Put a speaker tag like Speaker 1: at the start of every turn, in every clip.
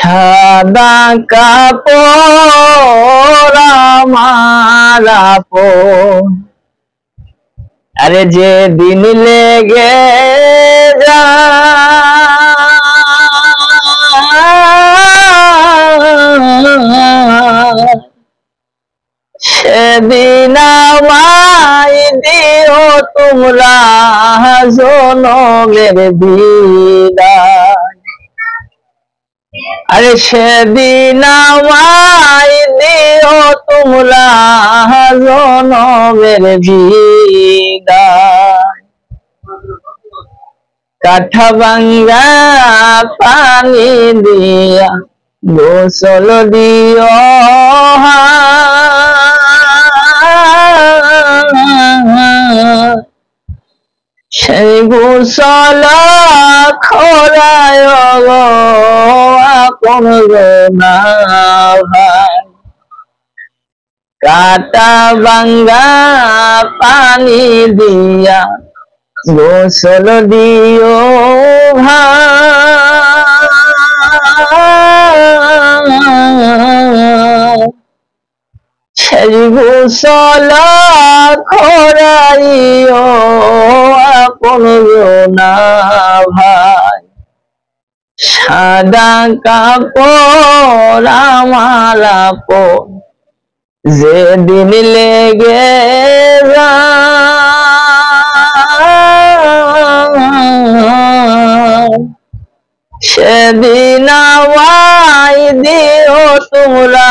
Speaker 1: সাদা কাপড় আমার আপন, আরে যে দিন লেগে যায় সেদিন আমায় দিও তোমরা জনমের বিদায়। আরে সেদিন আমায় দিও তোমরা জনমের বিদায়। কাঠা ভাঙ্গা পানি দিয়া গোসল দিও সেই গোসল খরায় আপন না ভাই। কাটা ভাঙ্গা পানি দিয়া গোসল দিও ভাই, সেই গোসল খরাইও আপন না ভাই। সাদা কাপড় আমার আপন, যেদিন লেগে যায় সেদিন আমায় দিও তোমরা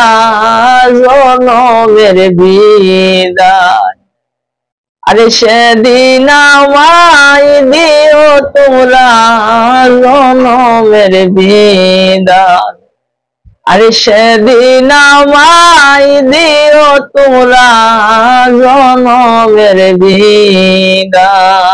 Speaker 1: জনমের বিদায়। আরে সেদিন আমায় দিও তোমরা জনমের বিদায়। আরে সেদিন আমায় দিও তোমরা জনমের বিদায়।